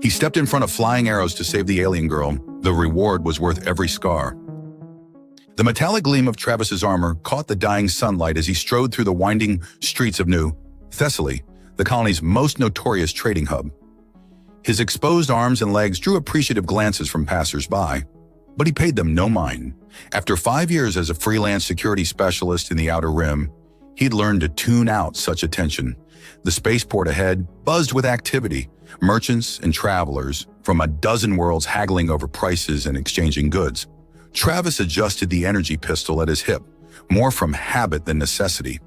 He stepped in front of flying arrows to save the alien girl. The reward was worth every scar. The metallic gleam of Travis's armor caught the dying sunlight as he strode through the winding streets of New Thessaly, the colony's most notorious trading hub. His exposed arms and legs drew appreciative glances from passers-by, but he paid them no mind. After 5 years as a freelance security specialist in the Outer Rim, he'd learned to tune out such attention. The spaceport ahead buzzed with activity, merchants and travelers from a dozen worlds haggling over prices and exchanging goods. Travis adjusted the energy pistol at his hip, more from habit than necessity.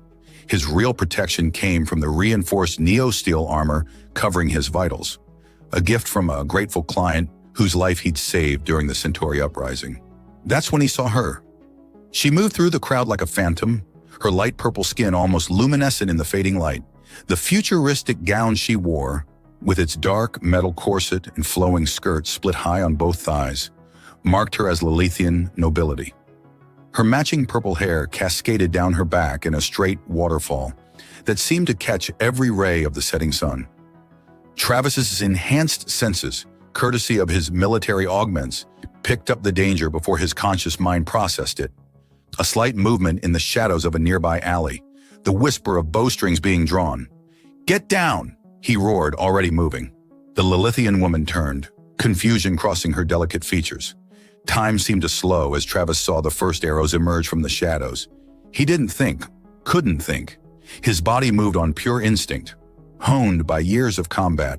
His real protection came from the reinforced neo-steel armor covering his vitals, a gift from a grateful client whose life he'd saved during the Centauri uprising. That's when he saw her. She moved through the crowd like a phantom, her light purple skin almost luminescent in the fading light. The futuristic gown she wore, with its dark metal corset and flowing skirt split high on both thighs, marked her as Lilithian nobility. Her matching purple hair cascaded down her back in a straight waterfall that seemed to catch every ray of the setting sun. Travis's enhanced senses, courtesy of his military augments, picked up the danger before his conscious mind processed it. A slight movement in the shadows of a nearby alley, the whisper of bowstrings being drawn. "Get down!" he roared, already moving. The Lilithian woman turned, confusion crossing her delicate features. Time seemed to slow as Travis saw the first arrows emerge from the shadows. He didn't think, couldn't think. His body moved on pure instinct, honed by years of combat.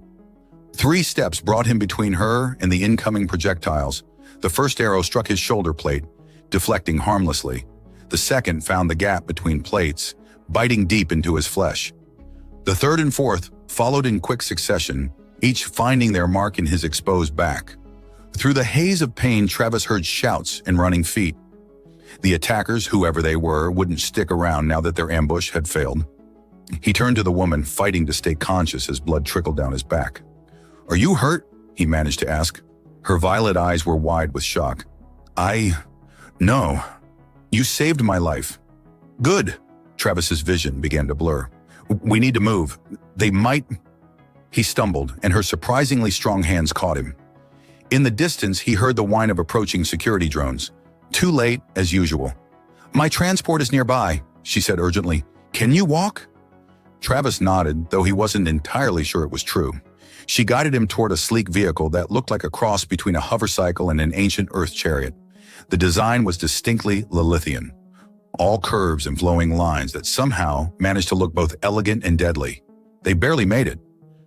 3 steps brought him between her and the incoming projectiles. The first arrow struck his shoulder plate, deflecting harmlessly. The second found the gap between plates, biting deep into his flesh. The third and fourth followed in quick succession, each finding their mark in his exposed back. Through the haze of pain, Travis heard shouts and running feet. The attackers, whoever they were, wouldn't stick around now that their ambush had failed. He turned to the woman, fighting to stay conscious as blood trickled down his back. "Are you hurt?" he managed to ask. Her violet eyes were wide with shock. No. You saved my life." "Good." Travis's vision began to blur. "We need to move. They might—" He stumbled, and her surprisingly strong hands caught him. In the distance, he heard the whine of approaching security drones. Too late, as usual. "My transport is nearby," she said urgently. "Can you walk?" Travis nodded, though he wasn't entirely sure it was true. She guided him toward a sleek vehicle that looked like a cross between a hovercycle and an ancient Earth chariot. The design was distinctly Lilithian, all curves and flowing lines that somehow managed to look both elegant and deadly. They barely made it.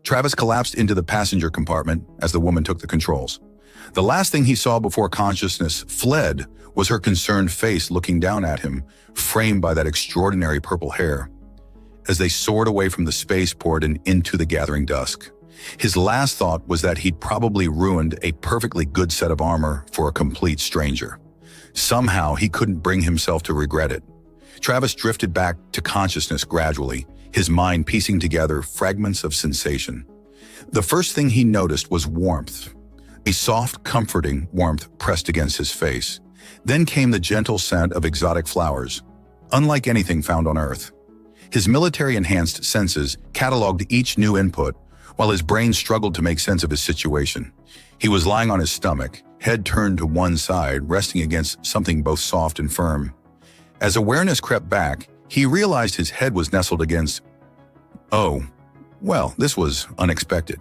Travis collapsed into the passenger compartment as the woman took the controls. The last thing he saw before consciousness fled was her concerned face looking down at him, framed by that extraordinary purple hair. As they soared away from the spaceport and into the gathering dusk, his last thought was that he'd probably ruined a perfectly good set of armor for a complete stranger. Somehow, he couldn't bring himself to regret it. Travis drifted back to consciousness gradually, his mind piecing together fragments of sensation. The first thing he noticed was warmth. A soft, comforting warmth pressed against his face. Then came the gentle scent of exotic flowers, unlike anything found on Earth. His military-enhanced senses cataloged each new input, while his brain struggled to make sense of his situation. He was lying on his stomach, head turned to one side, resting against something both soft and firm. As awareness crept back, he realized his head was nestled against— Oh, well, this was unexpected.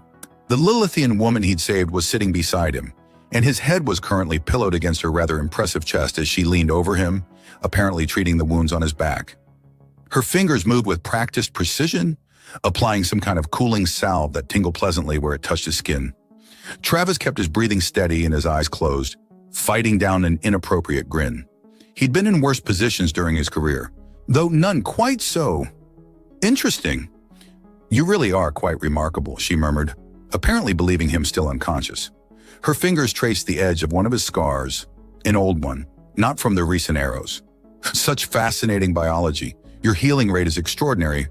The Lilithian woman he'd saved was sitting beside him, and his head was currently pillowed against her rather impressive chest as she leaned over him, apparently treating the wounds on his back. Her fingers moved with practiced precision, applying some kind of cooling salve that tingled pleasantly where it touched his skin. Travis kept his breathing steady and his eyes closed, fighting down an inappropriate grin. He'd been in worse positions during his career, though none quite so. "Interesting. You really are quite remarkable," she murmured, apparently believing him still unconscious. Her fingers traced the edge of one of his scars, an old one, not from the recent arrows. "Such fascinating biology. Your healing rate is extraordinary."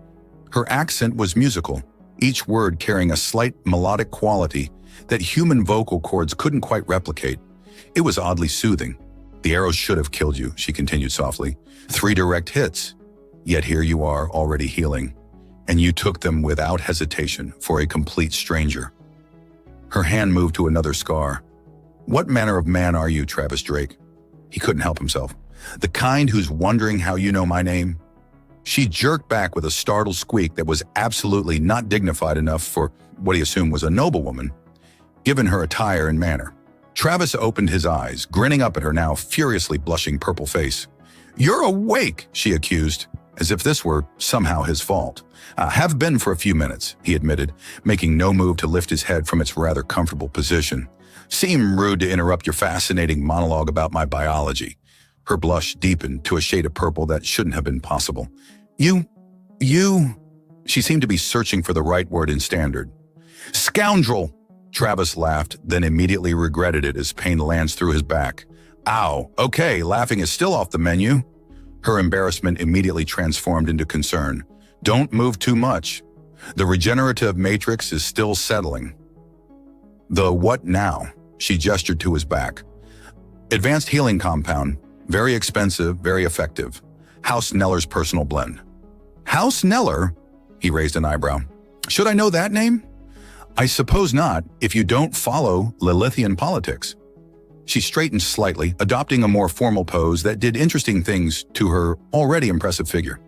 Her accent was musical, each word carrying a slight melodic quality that human vocal cords couldn't quite replicate. It was oddly soothing. "The arrows should have killed you," she continued softly. 3 direct hits. Yet here you are, already healing. And you took them without hesitation for a complete stranger. Her hand moved to another scar. What manner of man are you, Travis Drake? He couldn't help himself. The kind who's wondering how you know my name? She jerked back with a startled squeak that was absolutely not dignified enough for what he assumed was a noblewoman, given her attire and manner. Travis opened his eyes, grinning up at her now furiously blushing purple face. "You're awake," she accused, as if this were somehow his fault. "Have been for a few minutes," he admitted, making no move to lift his head from its rather comfortable position. "Seem rude to interrupt your fascinating monologue about my biology." Her blush deepened to a shade of purple that shouldn't have been possible. You... She seemed to be searching for the right word in standard. "Scoundrel!" Travis laughed, then immediately regretted it as pain lanced through his back. "Ow, okay, laughing is still off the menu." Her embarrassment immediately transformed into concern. "Don't move too much. The regenerative matrix is still settling." "The what now?" She gestured to his back. "Advanced healing compound. Very expensive, very effective. House Neller's personal blend." "House Neller?" He raised an eyebrow. "Should I know that name?" "I suppose not, if you don't follow Lilithian politics." She straightened slightly, adopting a more formal pose that did interesting things to her already impressive figure.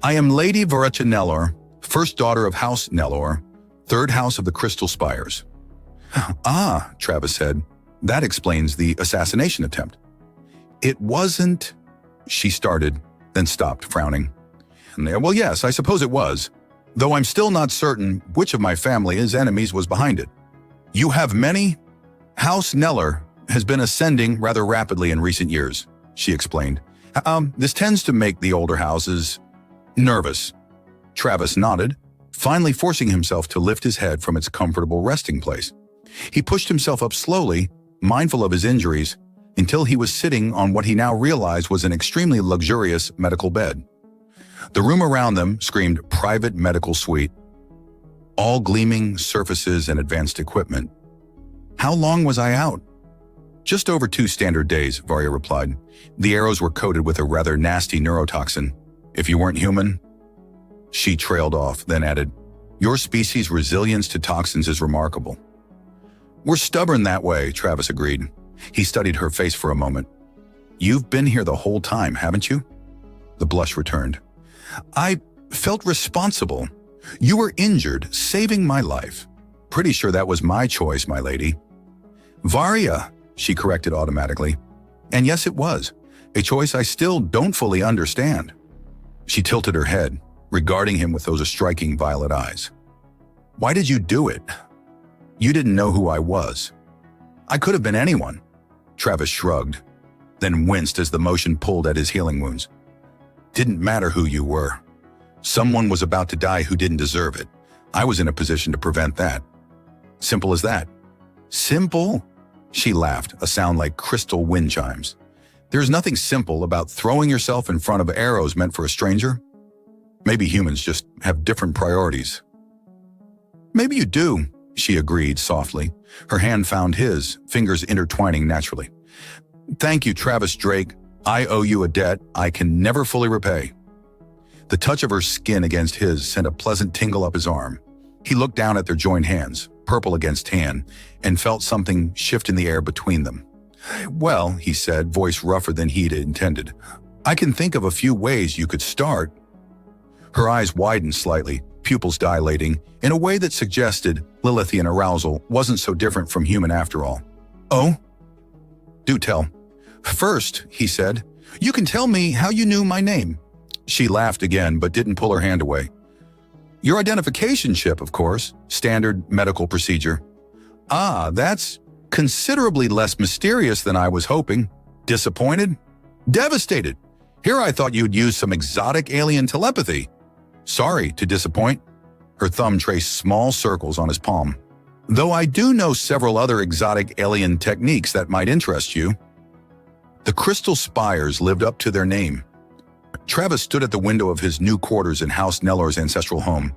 "I am Lady Verecha Nellor, first daughter of House Nellor, third house of the Crystal Spires." "Ah," Travis said. "That explains the assassination attempt." "It wasn't..." she started, then stopped, frowning. "Well, yes, I suppose it was, though I'm still not certain which of my family's enemies was behind it." "You have many?" "House Neller has been ascending rather rapidly in recent years," she explained. This tends to make the older houses nervous." Travis nodded, finally forcing himself to lift his head from its comfortable resting place. He pushed himself up slowly, mindful of his injuries, until he was sitting on what he now realized was an extremely luxurious medical bed. The room around them screamed private medical suite, all gleaming surfaces and advanced equipment. "How long was I out?" "Just over 2 standard days," Varya replied. "The arrows were coated with a rather nasty neurotoxin. If you weren't human..." She trailed off, then added, "Your species' resilience to toxins is remarkable." "We're stubborn that way," Travis agreed. He studied her face for a moment. "You've been here the whole time, haven't you?" The blush returned. "I felt responsible. You were injured, saving my life. Pretty sure that was my choice, my lady." "Varya," she corrected automatically. "And yes, it was. A choice I still don't fully understand." She tilted her head, regarding him with those striking violet eyes. "Why did you do it? You didn't know who I was." "I could have been anyone." Travis shrugged, then winced as the motion pulled at his healing wounds. "Didn't matter who you were. Someone was about to die who didn't deserve it. I was in a position to prevent that. Simple as that." "Simple?" She laughed, a sound like crystal wind chimes. "There's nothing simple about throwing yourself in front of arrows meant for a stranger. Maybe humans just have different priorities." "Maybe you do," she agreed softly. Her hand found his, fingers intertwining naturally. "Thank you, Travis Drake. I owe you a debt I can never fully repay." The touch of her skin against his sent a pleasant tingle up his arm. He looked down at their joined hands, purple against tan, and felt something shift in the air between them. "Well," he said, voice rougher than he'd intended, "I can think of a few ways you could start." Her eyes widened slightly, pupils dilating, in a way that suggested Lilithian arousal wasn't so different from human after all. "Oh?" "Do tell." "First," he said, "you can tell me how you knew my name." She laughed again, but didn't pull her hand away. "Your identification chip, of course. Standard medical procedure." "Ah, that's considerably less mysterious than I was hoping." "Disappointed?" "Devastated. Here I thought you'd use some exotic alien telepathy." "Sorry to disappoint." Her thumb traced small circles on his palm. "Though I do know several other exotic alien techniques that might interest you." The Crystal Spires lived up to their name. Travis stood at the window of his new quarters in House Nellor's ancestral home,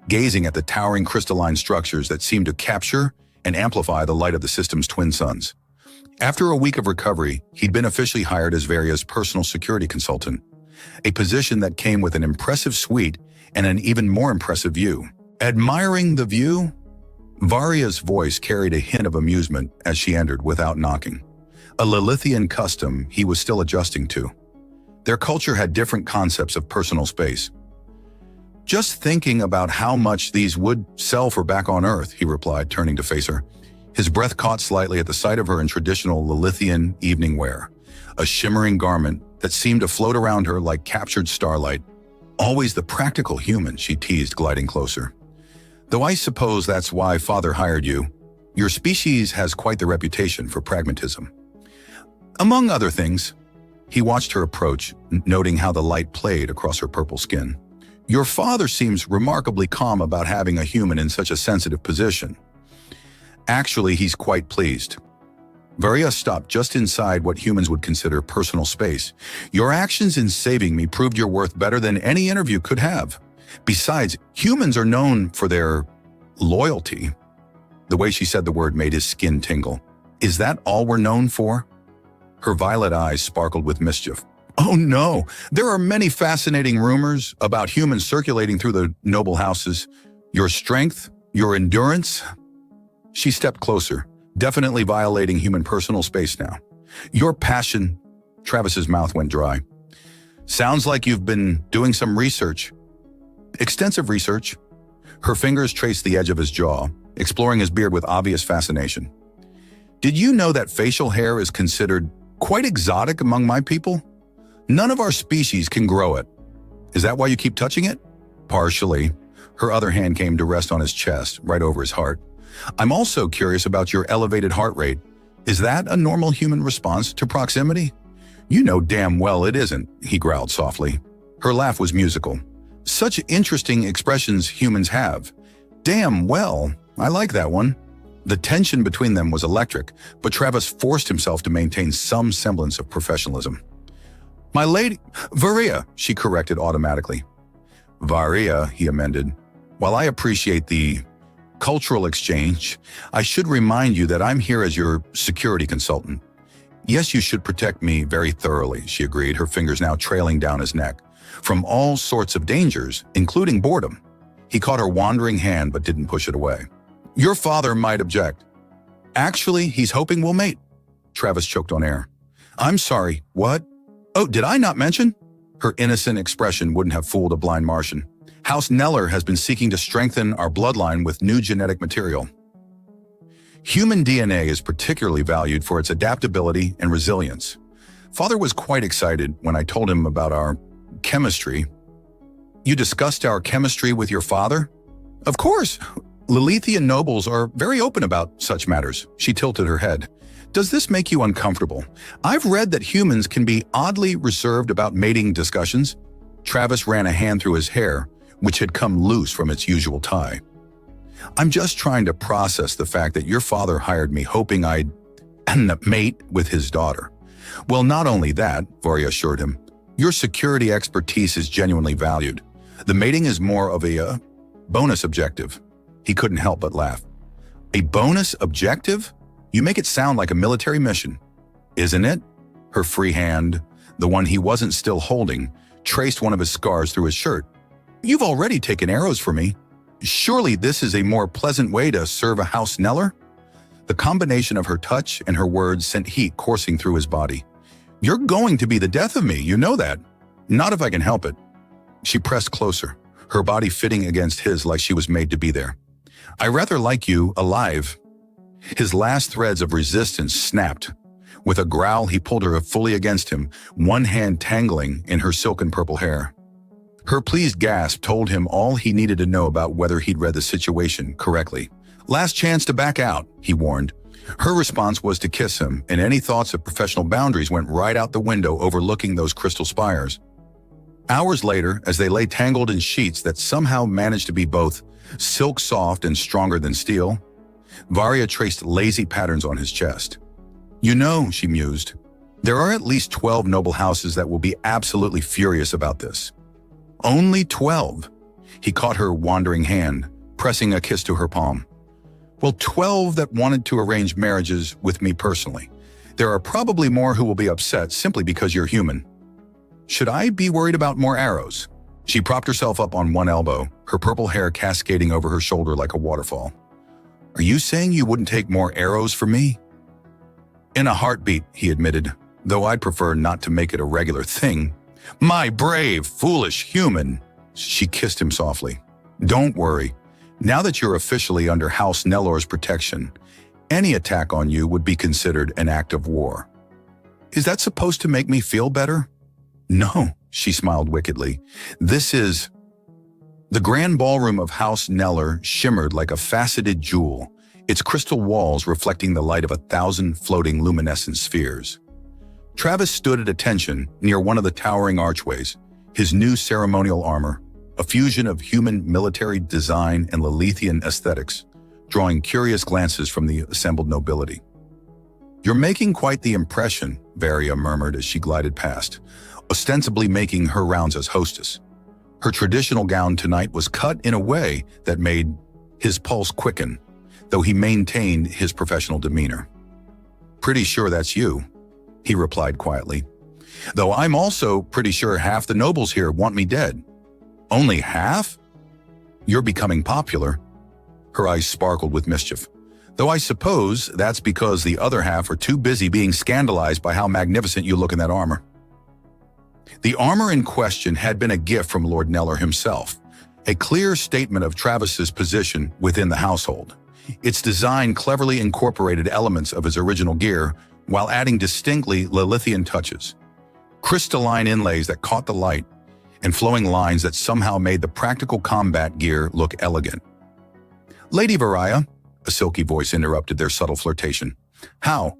gazing at the towering crystalline structures that seemed to capture and amplify the light of the system's twin suns. After a week of recovery, he'd been officially hired as Varya's personal security consultant, a position that came with an impressive suite and an even more impressive view. Admiring the view? Varia's voice carried a hint of amusement as she entered without knocking. A Lilithian custom he was still adjusting to. Their culture had different concepts of personal space. "Just thinking about how much these would sell for back on Earth," he replied, turning to face her. His breath caught slightly at the sight of her in traditional Lilithian evening wear, a shimmering garment that seemed to float around her like captured starlight. "Always the practical human," she teased, gliding closer. "Though I suppose that's why Father hired you. Your species has quite the reputation for pragmatism." Among other things, he watched her approach, noting how the light played across her purple skin. "Your father seems remarkably calm about having a human in such a sensitive position. Actually, he's quite pleased." Varia stopped just inside what humans would consider personal space. "Your actions in saving me proved your worth better than any interview could have. Besides, humans are known for their loyalty." The way she said the word made his skin tingle. "Is that all we're known for?" Her violet eyes sparkled with mischief. "Oh no, there are many fascinating rumors about humans circulating through the noble houses. Your strength, your endurance." She stepped closer, definitely violating human personal space now. "Your passion." Travis's mouth went dry. "Sounds like you've been doing some research." "Extensive research." Her fingers traced the edge of his jaw, exploring his beard with obvious fascination. "Did you know that facial hair is considered quite exotic among my people? None of our species can grow it." "Is that why you keep touching it?" "Partially." Her other hand came to rest on his chest, right over his heart. "I'm also curious about your elevated heart rate. Is that a normal human response to proximity?" "You know damn well it isn't," he growled softly. Her laugh was musical. "Such interesting expressions humans have." "Damn well, I like that one." The tension between them was electric, but Travis forced himself to maintain some semblance of professionalism. "My lady—" "Varia," she corrected automatically. "Varia," he amended. "While I appreciate the cultural exchange, I should remind you that I'm here as your security consultant." "Yes, you should protect me very thoroughly," she agreed, her fingers now trailing down his neck. "From all sorts of dangers, including boredom." He caught her wandering hand but didn't push it away. "Your father might object." "Actually, he's hoping we'll mate." Travis choked on air. "I'm sorry, what? Oh, did I not mention?" Her innocent expression wouldn't have fooled a blind Martian. "House Neller has been seeking to strengthen our bloodline with new genetic material. Human DNA is particularly valued for its adaptability and resilience." Father was quite excited when I told him about our chemistry. "You discussed our chemistry with your father?" "Of course. Lilithian nobles are very open about such matters." She tilted her head. "Does this make you uncomfortable? I've read that humans can be oddly reserved about mating discussions." Travis ran a hand through his hair, which had come loose from its usual tie. "I'm just trying to process the fact that your father hired me hoping I'd mate with his daughter." "Well, not only that," Varia assured him. "Your security expertise is genuinely valued. The mating is more of a bonus objective." He couldn't help but laugh. "A bonus objective? You make it sound like a military mission." "Isn't it?" Her free hand, the one he wasn't still holding, traced one of his scars through his shirt. "You've already taken arrows for me. Surely this is a more pleasant way to serve a House Neller?" The combination of her touch and her words sent heat coursing through his body. "You're going to be the death of me, you know that." "Not if I can help it." She pressed closer, her body fitting against his like she was made to be there. "I rather like you alive." His last threads of resistance snapped. With a growl, he pulled her fully against him, one hand tangling in her silken purple hair. Her pleased gasp told him all he needed to know about whether he'd read the situation correctly. "Last chance to back out," he warned. Her response was to kiss him, and any thoughts of professional boundaries went right out the window overlooking those crystal spires. Hours later, as they lay tangled in sheets that somehow managed to be both silk soft and stronger than steel, Varia traced lazy patterns on his chest. "You know," she mused, "there are at least 12 noble houses that will be absolutely furious about this." "Only 12? He caught her wandering hand, pressing a kiss to her palm. "Well, 12 that wanted to arrange marriages with me personally. There are probably more who will be upset simply because you're human." "Should I be worried about more arrows?" She propped herself up on one elbow, her purple hair cascading over her shoulder like a waterfall. Are you saying you wouldn't take more arrows for me? In a heartbeat, he admitted, though I'd prefer not to make it a regular thing. My brave, foolish human. She kissed him softly. Don't worry. Now that you're officially under House Nellor's protection, any attack on you would be considered an act of war. Is that supposed to make me feel better? No, she smiled wickedly. This is... The grand ballroom of House Nellor shimmered like a faceted jewel, its crystal walls reflecting the light of 1,000 floating luminescent spheres. Travis stood at attention near one of the towering archways, his new ceremonial armor, a fusion of human military design and Lilithian aesthetics, drawing curious glances from the assembled nobility. You're making quite the impression, Varia murmured as she glided past, ostensibly making her rounds as hostess. Her traditional gown tonight was cut in a way that made his pulse quicken, though he maintained his professional demeanor. Pretty sure that's you, he replied quietly. Though I'm also pretty sure half the nobles here want me dead. Only half? You're becoming popular. Her eyes sparkled with mischief. Though I suppose that's because the other half are too busy being scandalized by how magnificent you look in that armor. The armor in question had been a gift from Lord Nellor himself, a clear statement of Travis's position within the household. Its design cleverly incorporated elements of his original gear while adding distinctly Lilithian touches. Crystalline inlays that caught the light and flowing lines that somehow made the practical combat gear look elegant. Lady Varia, a silky voice interrupted their subtle flirtation. How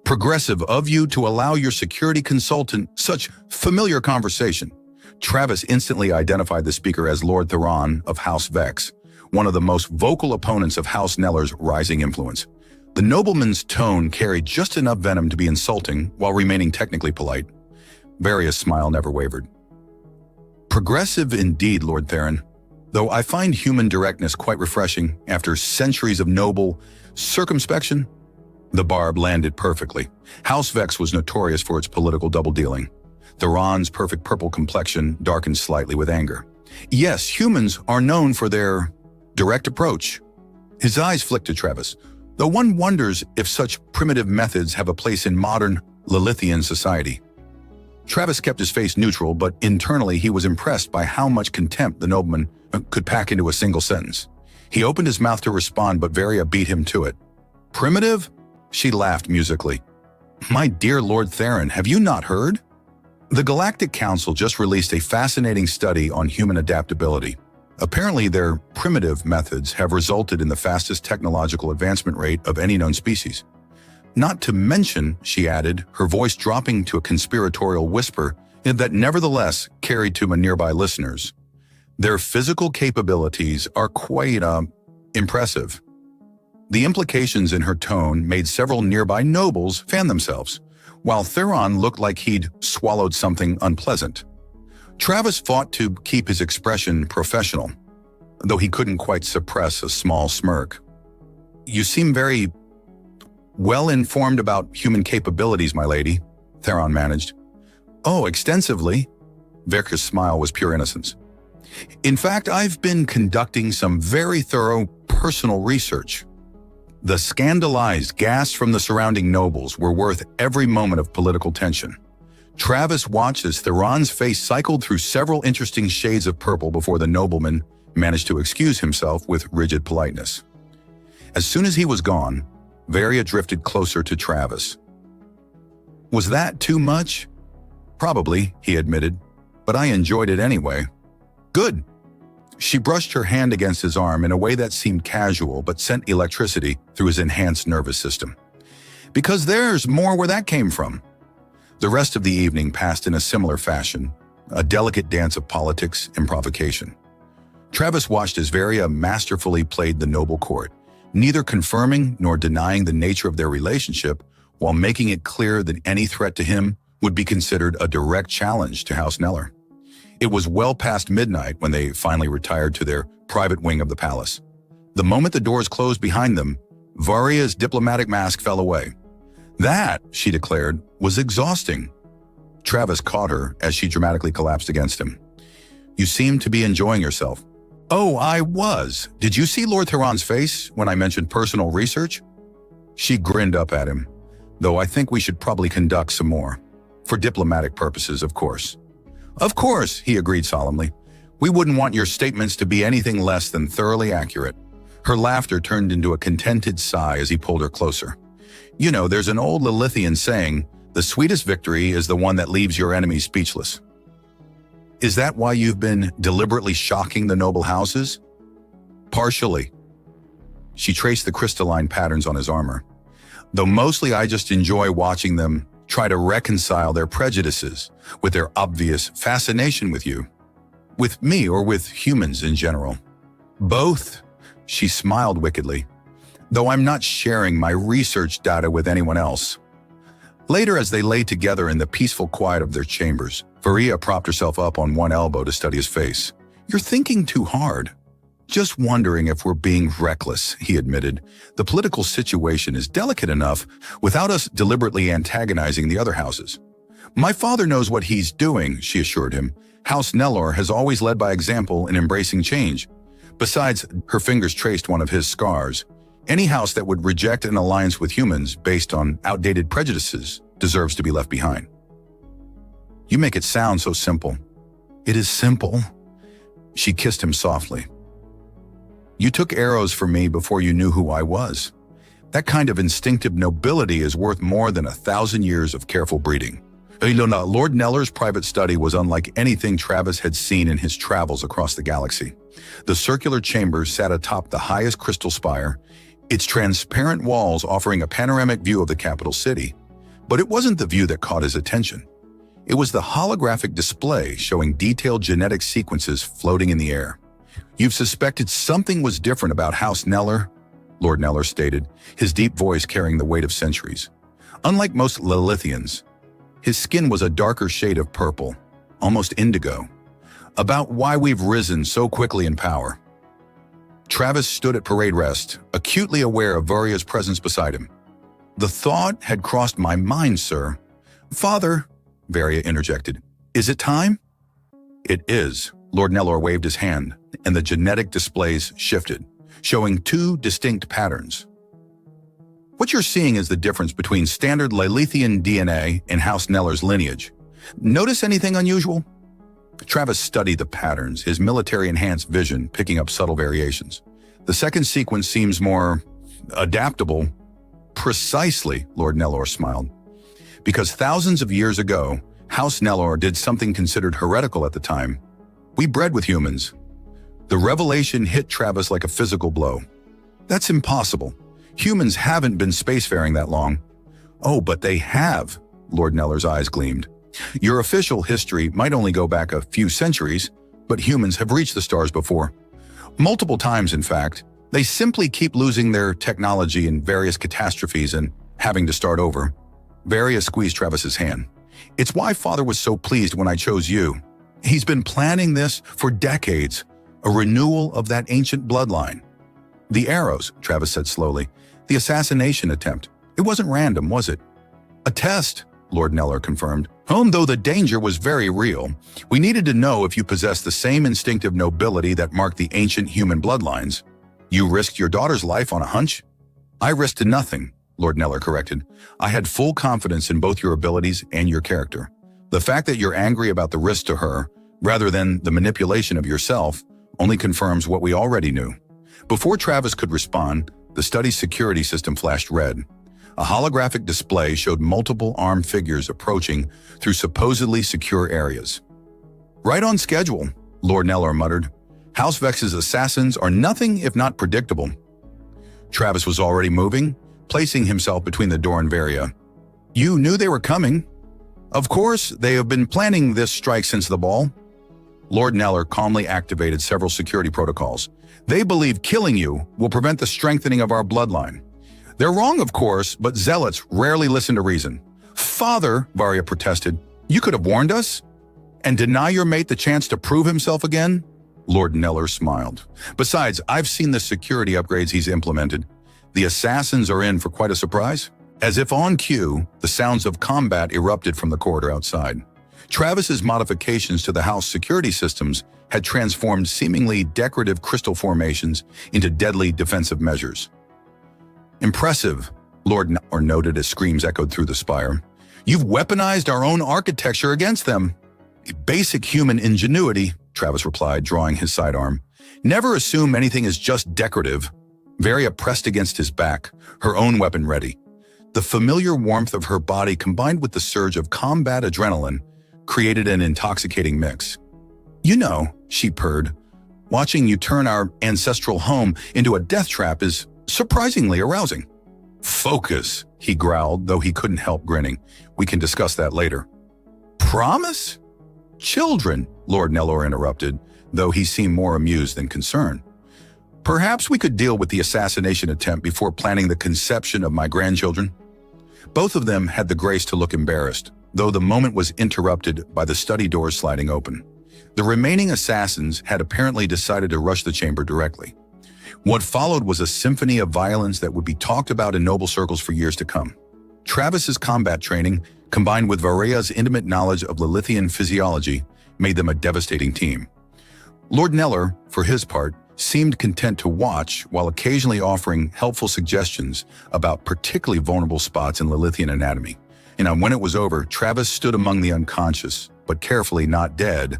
progressive of you to allow your security consultant such familiar conversation. Travis instantly identified the speaker as Lord Theron of House Vex, one of the most vocal opponents of House Nellor's rising influence. The nobleman's tone carried just enough venom to be insulting while remaining technically polite. Varia's smile never wavered. Progressive indeed, Lord Theron, though I find human directness quite refreshing after centuries of noble circumspection. The barb landed perfectly. House Vex was notorious for its political double-dealing. Theron's perfect purple complexion darkened slightly with anger. Yes, humans are known for their direct approach. His eyes flicked to Travis, though one wonders if such primitive methods have a place in modern Lilithian society. Travis kept his face neutral, but internally he was impressed by how much contempt the nobleman could pack into a single sentence. He opened his mouth to respond, but Varia beat him to it. Primitive? She laughed musically. My dear Lord Theron, have you not heard? The Galactic Council just released a fascinating study on human adaptability. Apparently, their primitive methods have resulted in the fastest technological advancement rate of any known species. Not to mention, she added, her voice dropping to a conspiratorial whisper that nevertheless carried to nearby listeners. Their physical capabilities are quite, impressive. The implications in her tone made several nearby nobles fan themselves, while Theron looked like he'd swallowed something unpleasant. Travis fought to keep his expression professional, though he couldn't quite suppress a small smirk. You seem very well-informed about human capabilities, my lady, Theron managed. Oh, extensively. Verka's smile was pure innocence. In fact, I've been conducting some very thorough personal research. The scandalized gasps from the surrounding nobles were worth every moment of political tension. Travis watched as Theron's face cycled through several interesting shades of purple before the nobleman managed to excuse himself with rigid politeness. As soon as he was gone, Varia drifted closer to Travis. Was that too much? Probably, he admitted, but I enjoyed it anyway. Good. She brushed her hand against his arm in a way that seemed casual but sent electricity through his enhanced nervous system. Because there's more where that came from. The rest of the evening passed in a similar fashion, a delicate dance of politics and provocation. Travis watched as Varia masterfully played the noble court, neither confirming nor denying the nature of their relationship, while making it clear that any threat to him would be considered a direct challenge to House Nellor. It was well past midnight when they finally retired to their private wing of the palace. The moment the doors closed behind them, Varia's diplomatic mask fell away. That, she declared, was exhausting. Travis caught her as she dramatically collapsed against him. You seem to be enjoying yourself. Oh, I was. Did you see Lord Theron's face when I mentioned personal research? She grinned up at him, though I think we should probably conduct some more. For diplomatic purposes, of course. Of course, he agreed solemnly. We wouldn't want your statements to be anything less than thoroughly accurate. Her laughter turned into a contented sigh as he pulled her closer. You know, there's an old Lilithian saying, the sweetest victory is the one that leaves your enemy speechless. Is that why you've been deliberately shocking the noble houses? Partially. She traced the crystalline patterns on his armor. Though mostly I just enjoy watching them try to reconcile their prejudices with their obvious fascination with you. With me or with humans in general. Both, she smiled wickedly, though I'm not sharing my research data with anyone else. Later, as they lay together in the peaceful quiet of their chambers, Varia propped herself up on one elbow to study his face. You're thinking too hard. Just wondering if we're being reckless, he admitted. The political situation is delicate enough without us deliberately antagonizing the other houses. My father knows what he's doing, she assured him. House Nellor has always led by example in embracing change. Besides, her fingers traced one of his scars. Any house that would reject an alliance with humans based on outdated prejudices deserves to be left behind. You make it sound so simple. It is simple. She kissed him softly. You took arrows for me before you knew who I was. That kind of instinctive nobility is worth more than 1,000 years of careful breeding. Lord Nellor's private study was unlike anything Travis had seen in his travels across the galaxy. The circular chamber sat atop the highest crystal spire, its transparent walls offering a panoramic view of the capital city. But it wasn't the view that caught his attention. It was the holographic display showing detailed genetic sequences floating in the air. You've suspected something was different about House Nellor, Lord Nellor stated, his deep voice carrying the weight of centuries. Unlike most Lilithians, his skin was a darker shade of purple, almost indigo. About why we've risen so quickly in power. Travis stood at parade rest, acutely aware of Varia's presence beside him. The thought had crossed my mind, sir. Father, Varia interjected, is it time? It is. Lord Nellor waved his hand, and the genetic displays shifted, showing two distinct patterns. What you're seeing is the difference between standard Lilithian DNA and House Nellor's lineage. Notice anything unusual? Travis studied the patterns, his military-enhanced vision picking up subtle variations. The second sequence seems more adaptable. Precisely, Lord Nellor smiled. Because thousands of years ago, House Nellor did something considered heretical at the time. We bred with humans. The revelation hit Travis like a physical blow. That's impossible. Humans haven't been spacefaring that long. Oh, but they have, Lord Nellor's eyes gleamed. Your official history might only go back a few centuries, but humans have reached the stars before. Multiple times, in fact. They simply keep losing their technology in various catastrophes and having to start over. Varia squeezed Travis's hand. It's why Father was so pleased when I chose you. He's been planning this for decades, a renewal of that ancient bloodline. The arrows, Travis said slowly. The assassination attempt. It wasn't random, was it? A test, Lord Nellor confirmed. Though the danger was very real, we needed to know if you possessed the same instinctive nobility that marked the ancient human bloodlines. You risked your daughter's life on a hunch? I risked nothing, Lord Nellor corrected. I had full confidence in both your abilities and your character. The fact that you're angry about the risk to her, rather than the manipulation of yourself, only confirms what we already knew. Before Travis could respond, the study's security system flashed red. A holographic display showed multiple armed figures approaching through supposedly secure areas. Right on schedule, Lord Nellor muttered. House Vex's assassins are nothing if not predictable. Travis was already moving, placing himself between the door and Varia. You knew they were coming. Of course, they have been planning this strike since the ball. Lord Nellor calmly activated several security protocols. They believe killing you will prevent the strengthening of our bloodline. They're wrong, of course, but zealots rarely listen to reason. Father, Varia protested, you could have warned us? And deny your mate the chance to prove himself again? Lord Nellor smiled. Besides, I've seen the security upgrades he's implemented. The assassins are in for quite a surprise. As if on cue, the sounds of combat erupted from the corridor outside. Travis's modifications to the house security systems had transformed seemingly decorative crystal formations into deadly defensive measures. "Impressive," Lord Neller noted as screams echoed through the spire. "You've weaponized our own architecture against them." "Basic human ingenuity," Travis replied, drawing his sidearm. "Never assume anything is just decorative." Varia pressed against his back, her own weapon ready. The familiar warmth of her body combined with the surge of combat adrenaline created an intoxicating mix. "You know," she purred, "watching you turn our ancestral home into a death trap is surprisingly arousing." "Focus," he growled, though he couldn't help grinning. "We can discuss that later." "Promise?" "Children," Lord Neller interrupted, though he seemed more amused than concerned. "Perhaps we could deal with the assassination attempt before planning the conception of my grandchildren." Both of them had the grace to look embarrassed, though the moment was interrupted by the study doors sliding open. The remaining assassins had apparently decided to rush the chamber directly. What followed was a symphony of violence that would be talked about in noble circles for years to come. Travis's combat training, combined with Varia's intimate knowledge of Lilithian physiology, made them a devastating team. Lord Neller, for his part, seemed content to watch while occasionally offering helpful suggestions about particularly vulnerable spots in Lilithian anatomy. And when it was over, Travis stood among the unconscious, but carefully not dead,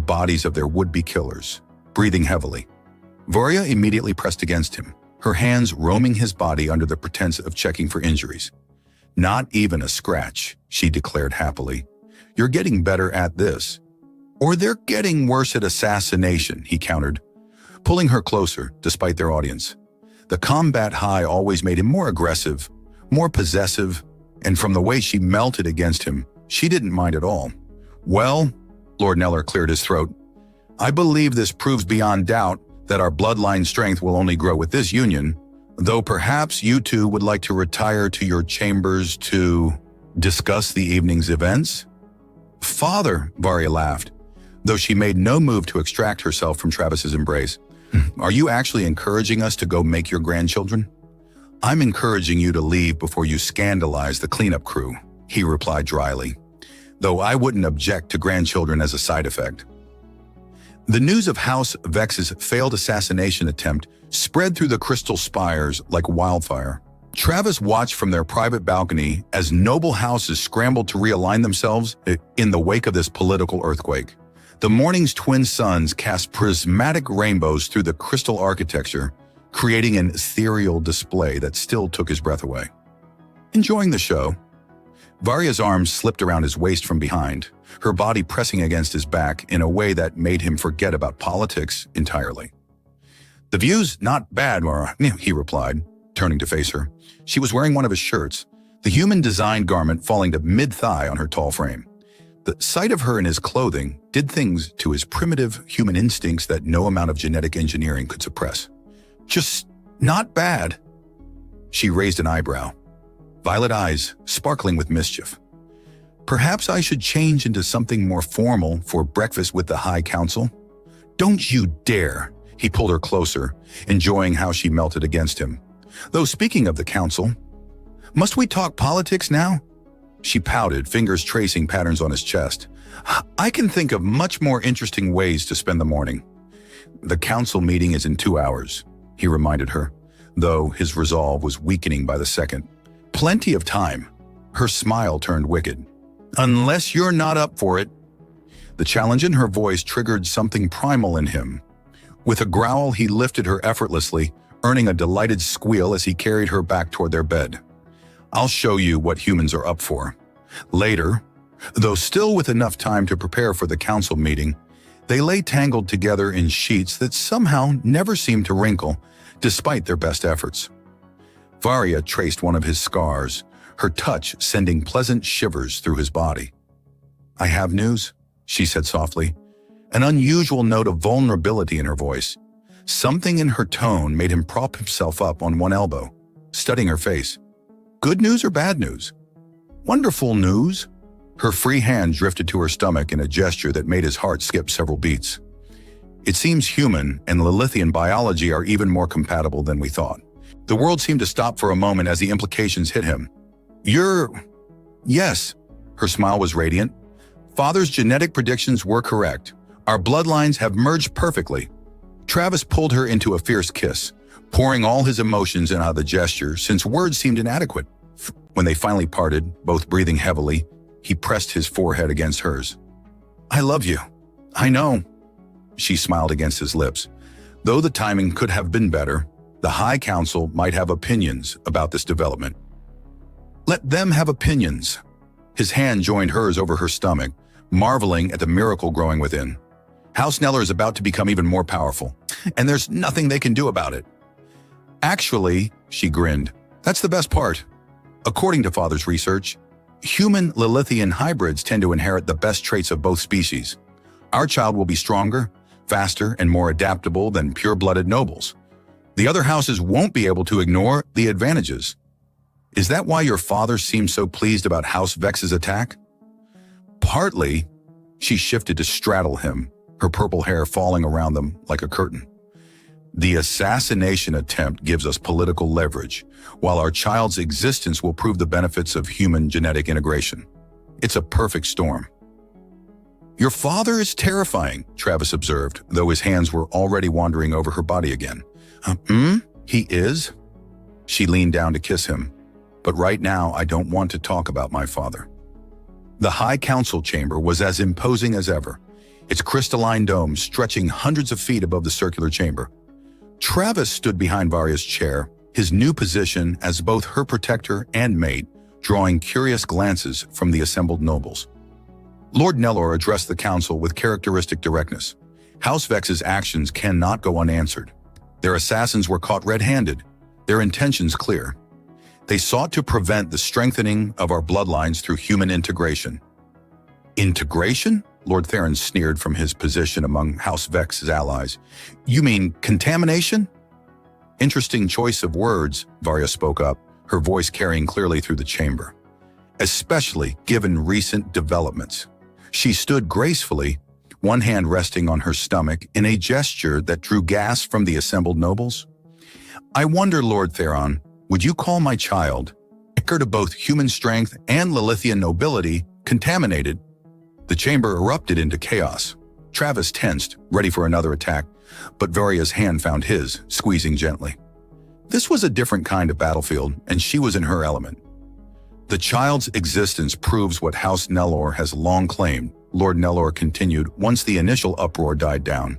bodies of their would-be killers, breathing heavily. Varia immediately pressed against him, her hands roaming his body under the pretense of checking for injuries. "Not even a scratch," she declared happily. "You're getting better at this." "Or they're getting worse at assassination," he countered, pulling her closer despite their audience. The combat high always made him more aggressive, more possessive, and from the way she melted against him, she didn't mind at all. "Well," Lord Neller cleared his throat, "I believe this proves beyond doubt that our bloodline strength will only grow with this union, though perhaps you two would like to retire to your chambers to discuss the evening's events." "Father," Varia laughed, though she made no move to extract herself from Travis's embrace. "Are you actually encouraging us to go make your grandchildren?" "I'm encouraging you to leave before you scandalize the cleanup crew," he replied dryly, though I wouldn't object to grandchildren as a side effect. The news of House Vex's failed assassination attempt spread through the crystal spires like wildfire. Travis watched from their private balcony as noble houses scrambled to realign themselves in the wake of this political earthquake. The morning's twin suns cast prismatic rainbows through the crystal architecture, creating an ethereal display that still took his breath away. Enjoying the show, Varia's arms slipped around his waist from behind, her body pressing against his back in a way that made him forget about politics entirely. "The view's not bad, Mara," he replied, turning to face her. She was wearing one of his shirts, the human-designed garment falling to mid-thigh on her tall frame. The sight of her in his clothing did things to his primitive human instincts that no amount of genetic engineering could suppress. "Just not bad." She raised an eyebrow, violet eyes sparkling with mischief. "Perhaps I should change into something more formal for breakfast with the High Council?" "Don't you dare!" He pulled her closer, enjoying how she melted against him. "Though speaking of the council, must we talk politics now?" She pouted, fingers tracing patterns on his chest. "I can think of much more interesting ways to spend the morning." "The council meeting is in 2 hours," he reminded her, though his resolve was weakening by the second. "Plenty of time." Her smile turned wicked. "Unless you're not up for it." The challenge in her voice triggered something primal in him. With a growl, he lifted her effortlessly, earning a delighted squeal as he carried her back toward their bed. "I'll show you what humans are up for." Later, though still with enough time to prepare for the council meeting, they lay tangled together in sheets that somehow never seemed to wrinkle, despite their best efforts. Varia traced one of his scars, her touch sending pleasant shivers through his body. "I have news," she said softly, an unusual note of vulnerability in her voice. Something in her tone made him prop himself up on one elbow, studying her face. "Good news or bad news?" "Wonderful news." Her free hand drifted to her stomach in a gesture that made his heart skip several beats. "It seems human and Lilithian biology are even more compatible than we thought." The world seemed to stop for a moment as the implications hit him. "You're..." "Yes." Her smile was radiant. Father's genetic predictions were correct. Our bloodlines have merged perfectly. Travis pulled her into a fierce kiss, pouring all his emotions into the gesture since words seemed inadequate. When they finally parted, both breathing heavily, he pressed his forehead against hers. "I love you. I know." She smiled against his lips. Though the timing could have been better, the High Council might have opinions about this development. Let them have opinions. His hand joined hers over her stomach, marveling at the miracle growing within. House Neller is about to become even more powerful, and there's nothing they can do about it. Actually, she grinned, that's the best part. According to Father's research, human Lilithian hybrids tend to inherit the best traits of both species. Our child will be stronger, faster, and more adaptable than pure-blooded nobles. The other houses won't be able to ignore the advantages. Is that why your father seemed so pleased about House Vex's attack? Partly. She shifted to straddle him, her purple hair falling around them like a curtain. The assassination attempt gives us political leverage, while our child's existence will prove the benefits of human genetic integration. It's a perfect storm. Your father is terrifying, Travis observed, though his hands were already wandering over her body again. He is? She leaned down to kiss him. But right now, I don't want to talk about my father. The High Council chamber was as imposing as ever, its crystalline dome stretching hundreds of feet above the circular chamber. Travis stood behind Varya's chair, his new position as both her protector and mate, drawing curious glances from the assembled nobles. Lord Nellor addressed the council with characteristic directness. House Vex's actions cannot go unanswered. Their assassins were caught red-handed, their intentions clear. They sought to prevent the strengthening of our bloodlines through human integration. Integration? Lord Theron sneered from his position among House Vex's allies. You mean contamination? Interesting choice of words, Varya spoke up, her voice carrying clearly through the chamber. Especially given recent developments. She stood gracefully, one hand resting on her stomach in a gesture that drew gasps from the assembled nobles. I wonder, Lord Theron, would you call my child, record of both human strength and Lilithian nobility, contaminated? The chamber erupted into chaos. Travis tensed, ready for another attack, but Varya's hand found his, squeezing gently. This was a different kind of battlefield, and she was in her element. The child's existence proves what House Nellor has long claimed, Lord Nellor continued once the initial uproar died down.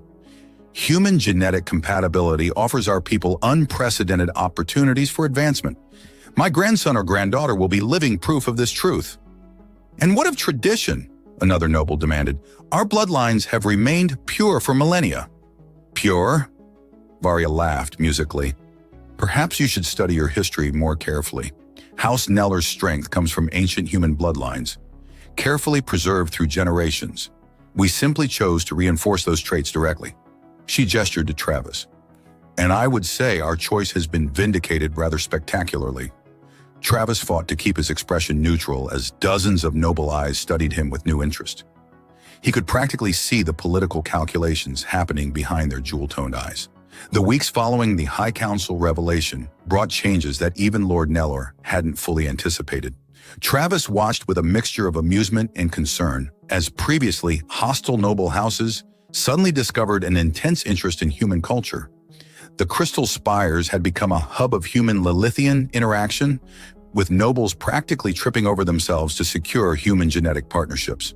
Human genetic compatibility offers our people unprecedented opportunities for advancement. My grandson or granddaughter will be living proof of this truth. And what of tradition? Another noble demanded. Our bloodlines have remained pure for millennia. Pure? Varya laughed musically. Perhaps you should study your history more carefully. House Nellor's strength comes from ancient human bloodlines, carefully preserved through generations. We simply chose to reinforce those traits directly. She gestured to Travis. And I would say our choice has been vindicated rather spectacularly. Travis fought to keep his expression neutral as dozens of noble eyes studied him with new interest. He could practically see the political calculations happening behind their jewel-toned eyes. The weeks following the High Council revelation brought changes that even Lord Nellor hadn't fully anticipated. Travis watched with a mixture of amusement and concern as previously hostile noble houses suddenly discovered an intense interest in human culture. The Crystal Spires had become a hub of human Lilithian interaction, with nobles practically tripping over themselves to secure human genetic partnerships.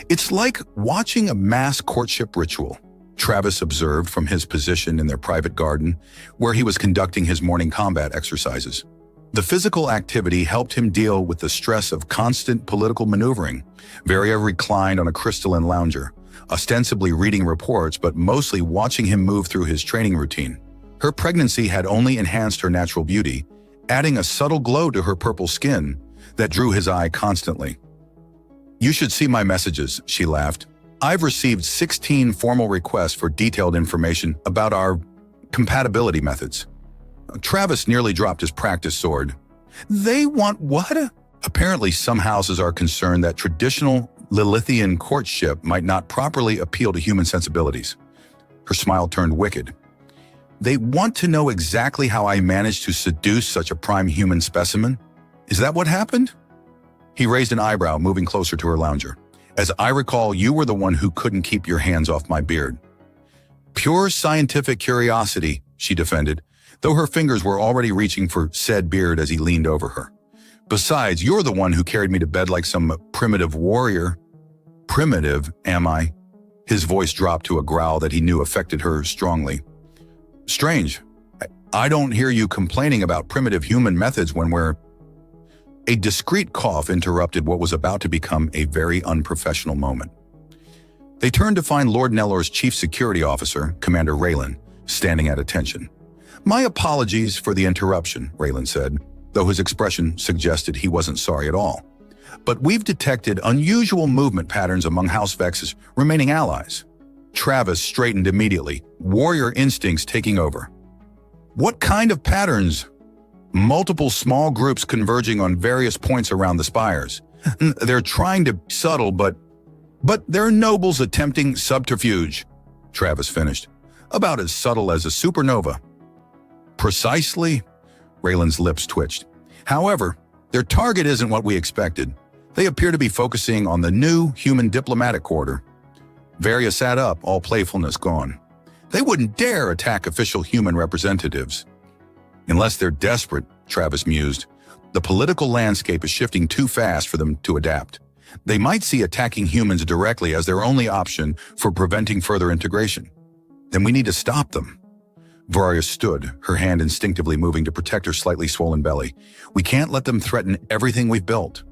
It's like watching a mass courtship ritual, Travis observed from his position in their private garden, where he was conducting his morning combat exercises. The physical activity helped him deal with the stress of constant political maneuvering. Varya reclined on a crystalline lounger, ostensibly reading reports but mostly watching him move through his training routine. Her pregnancy had only enhanced her natural beauty, adding a subtle glow to her purple skin that drew his eye constantly. You should see my messages, she laughed. I've received 16 formal requests for detailed information about our compatibility methods. Travis nearly dropped his practice sword. They want what? Apparently, some houses are concerned that traditional Lilithian courtship might not properly appeal to human sensibilities. Her smile turned wicked. They want to know exactly how I managed to seduce such a prime human specimen? Is that what happened? He raised an eyebrow, moving closer to her lounger. As I recall, you were the one who couldn't keep your hands off my beard. Pure scientific curiosity, she defended, though her fingers were already reaching for said beard as he leaned over her. Besides, you're the one who carried me to bed like some primitive warrior. Primitive, am I? His voice dropped to a growl that he knew affected her strongly. Strange. I don't hear you complaining about primitive human methods when we're... A discreet cough interrupted what was about to become a very unprofessional moment. They turned to find Lord Nellor's chief security officer, Commander Raylan, standing at attention. My apologies for the interruption, Raylan said, though his expression suggested he wasn't sorry at all. But we've detected unusual movement patterns among House Vex's remaining allies. Travis straightened immediately, warrior instincts taking over. What kind of patterns? Multiple small groups converging on various points around the spires. They're trying to be subtle, but they're nobles attempting subterfuge, Travis finished. About as subtle as a supernova. Precisely, Raylan's lips twitched. However, their target isn't what we expected. They appear to be focusing on the new human diplomatic quarter. Varia sat up, all playfulness gone. They wouldn't dare attack official human representatives. Unless they're desperate, Travis mused. The political landscape is shifting too fast for them to adapt. They might see attacking humans directly as their only option for preventing further integration. Then we need to stop them. Varia stood, her hand instinctively moving to protect her slightly swollen belly. We can't let them threaten everything we've built.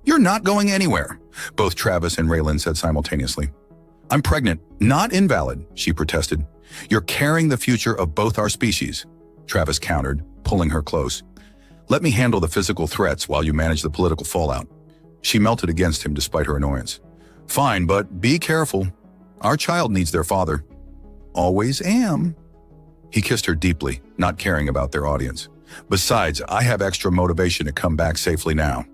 You're not going anywhere, both Travis and Raylan said simultaneously. I'm pregnant, not invalid, she protested. You're carrying the future of both our species, Travis countered, pulling her close. Let me handle the physical threats while you manage the political fallout. She melted against him despite her annoyance. Fine, but be careful. Our child needs their father. Always am. He kissed her deeply, not caring about their audience. Besides, I have extra motivation to come back safely now.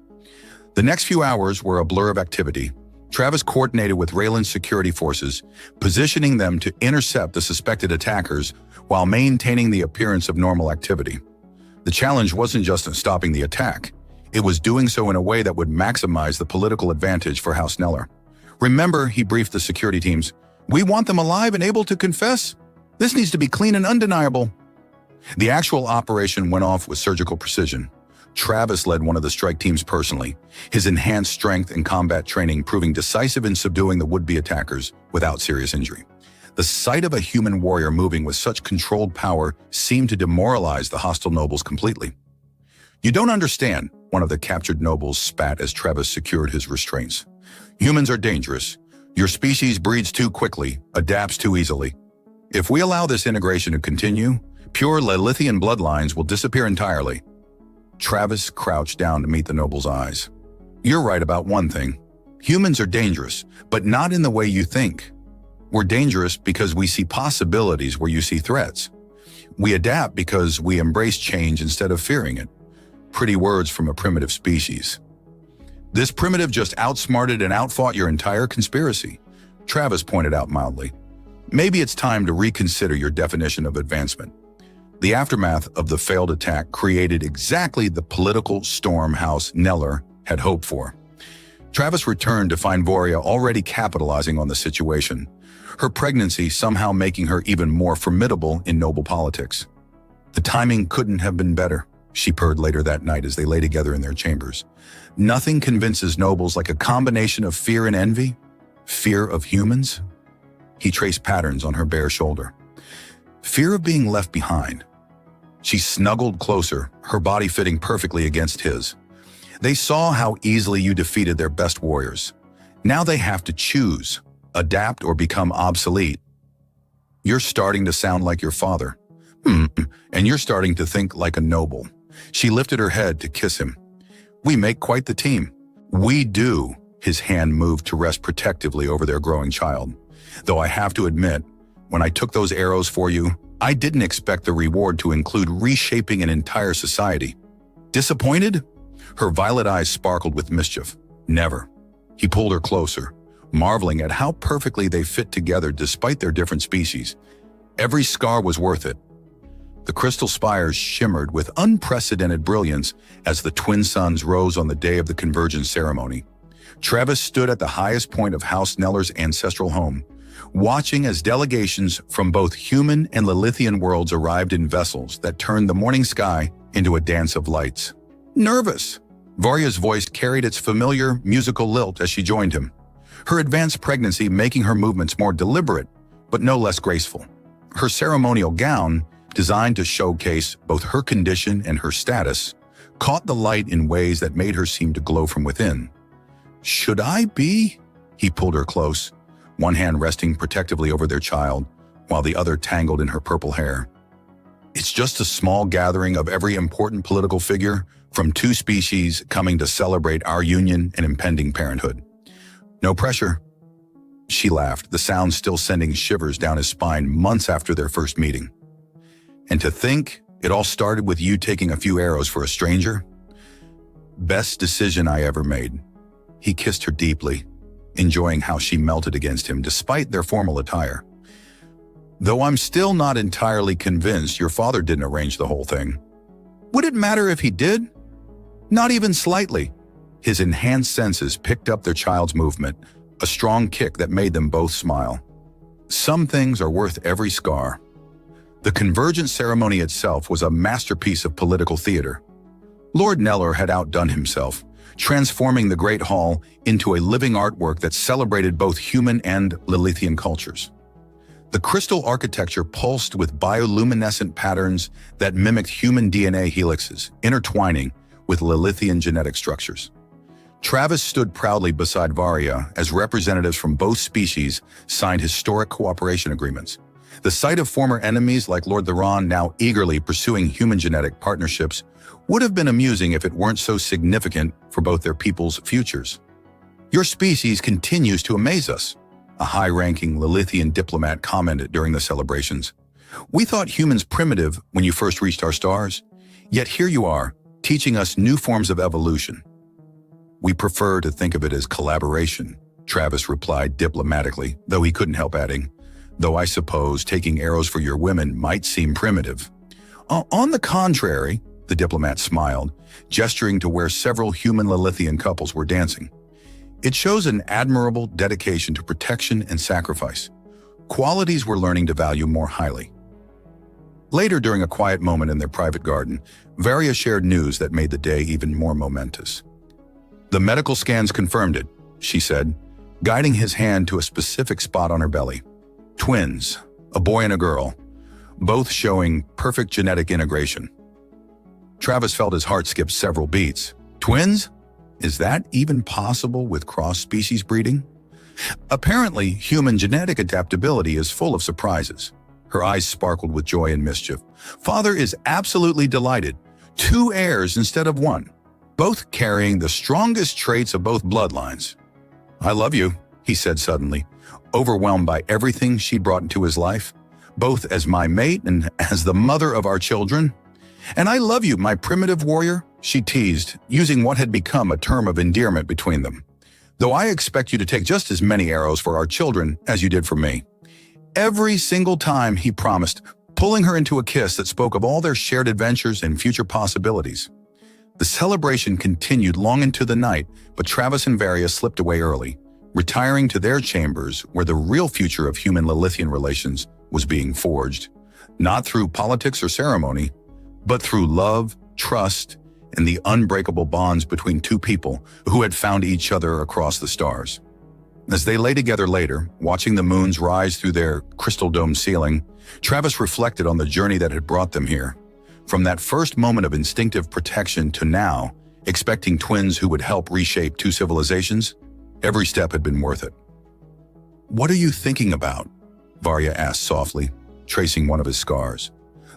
The next few hours were a blur of activity. Travis coordinated with Raylan's security forces, positioning them to intercept the suspected attackers while maintaining the appearance of normal activity. The challenge wasn't just in stopping the attack. It was doing so in a way that would maximize the political advantage for House Neller. Remember, he briefed the security teams, we want them alive and able to confess. This needs to be clean and undeniable. The actual operation went off with surgical precision. Travis led one of the strike teams personally, his enhanced strength and combat training proving decisive in subduing the would-be attackers without serious injury. The sight of a human warrior moving with such controlled power seemed to demoralize the hostile nobles completely. You don't understand, one of the captured nobles spat as Travis secured his restraints. Humans are dangerous. Your species breeds too quickly, adapts too easily. If we allow this integration to continue, pure Lilithian bloodlines will disappear entirely. Travis crouched down to meet the noble's eyes. You're right about one thing. Humans are dangerous, but not in the way you think. We're dangerous because we see possibilities where you see threats. We adapt because we embrace change instead of fearing it. Pretty words from a primitive species. This primitive just outsmarted and outfought your entire conspiracy, Travis pointed out mildly. Maybe it's time to reconsider your definition of advancement. The aftermath of the failed attack created exactly the political storm House Neller had hoped for. Travis returned to find Varia already capitalizing on the situation, her pregnancy somehow making her even more formidable in noble politics. The timing couldn't have been better, she purred later that night as they lay together in their chambers. Nothing convinces nobles like a combination of fear and envy. Fear of humans? He traced patterns on her bare shoulder. Fear of being left behind. She snuggled closer, her body fitting perfectly against his. They saw how easily you defeated their best warriors. Now they have to choose, adapt or become obsolete. You're starting to sound like your father. And you're starting to think like a noble. She lifted her head to kiss him. We make quite the team. We do. His hand moved to rest protectively over their growing child. Though I have to admit, when I took those arrows for you, I didn't expect the reward to include reshaping an entire society. Disappointed? Her violet eyes sparkled with mischief. Never. He pulled her closer, marveling at how perfectly they fit together despite their different species. Every scar was worth it. The crystal spires shimmered with unprecedented brilliance as the twin suns rose on the day of the convergence ceremony. Travis stood at the highest point of House Neller's ancestral home, watching as delegations from both human and Lilithian worlds arrived in vessels that turned the morning sky into a dance of lights. Nervous, Varya's voice carried its familiar musical lilt as she joined him, her advanced pregnancy making her movements more deliberate, but no less graceful. Her ceremonial gown, designed to showcase both her condition and her status, caught the light in ways that made her seem to glow from within. "Should I be?" He pulled her close, one hand resting protectively over their child, while the other tangled in her purple hair. "It's just a small gathering of every important political figure from two species coming to celebrate our union and impending parenthood. No pressure." She laughed, the sound still sending shivers down his spine months after their first meeting. "And to think it all started with you taking a few arrows for a stranger? Best decision I ever made." He kissed her deeply, enjoying how she melted against him despite their formal attire. "Though I'm still not entirely convinced your father didn't arrange the whole thing." "Would it matter if he did?" "Not even slightly." His enhanced senses picked up their child's movement, a strong kick that made them both smile. Some things are worth every scar. The convergence ceremony itself was a masterpiece of political theater. Lord Neller had outdone himself, transforming the Great Hall into a living artwork that celebrated both human and Lilithian cultures. The crystal architecture pulsed with bioluminescent patterns that mimicked human DNA helixes, intertwining with Lilithian genetic structures. Travis stood proudly beside Varya as representatives from both species signed historic cooperation agreements. The sight of former enemies like Lord Theron now eagerly pursuing human genetic partnerships would have been amusing if it weren't so significant for both their people's futures. "Your species continues to amaze us," a high-ranking Lilithian diplomat commented during the celebrations. "We thought humans primitive when you first reached our stars, yet here you are, teaching us new forms of evolution." "We prefer to think of it as collaboration," Travis replied diplomatically, though he couldn't help adding, "though I suppose taking arrows for your women might seem primitive." On the contrary," the diplomat smiled, gesturing to where several human Lilithian couples were dancing. "It shows an admirable dedication to protection and sacrifice, qualities we're learning to value more highly." Later, during a quiet moment in their private garden, Varya shared news that made the day even more momentous. "The medical scans confirmed it," she said, guiding his hand to a specific spot on her belly. "Twins, a boy and a girl, both showing perfect genetic integration." Travis felt his heart skip several beats. "Twins? Is that even possible with cross-species breeding?" "Apparently, human genetic adaptability is full of surprises." Her eyes sparkled with joy and mischief. "Father is absolutely delighted. 2 heirs instead of 1. Both carrying the strongest traits of both bloodlines." "I love you," he said suddenly, overwhelmed by everything she brought into his life, "both as my mate and as the mother of our children." "And I love you, my primitive warrior," she teased, using what had become a term of endearment between them. "Though I expect you to take just as many arrows for our children as you did for me." Every single time, he promised, pulling her into a kiss that spoke of all their shared adventures and future possibilities. The celebration continued long into the night, but Travis and Varya slipped away early, retiring to their chambers where the real future of human Lilithian relations was being forged, not through politics or ceremony, but through love, trust, and the unbreakable bonds between two people who had found each other across the stars. As they lay together later, watching the moons rise through their crystal-domed ceiling, Travis reflected on the journey that had brought them here. From that first moment of instinctive protection to now, expecting twins who would help reshape 2 civilizations, every step had been worth it. "What are you thinking about?" Varya asked softly, tracing one of his scars,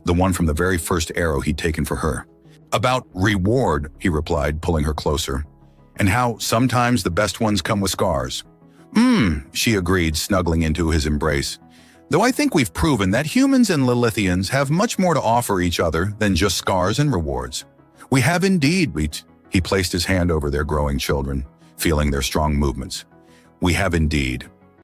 the one from the very first arrow he'd taken for her. "About reward," he replied, pulling her closer, "and how sometimes the best ones come with scars." She agreed, snuggling into his embrace. "Though I think we've proven that humans and Lilithians have much more to offer each other than just scars and rewards. We have indeed," he placed his hand over their growing children, feeling their strong movements. "We have indeed."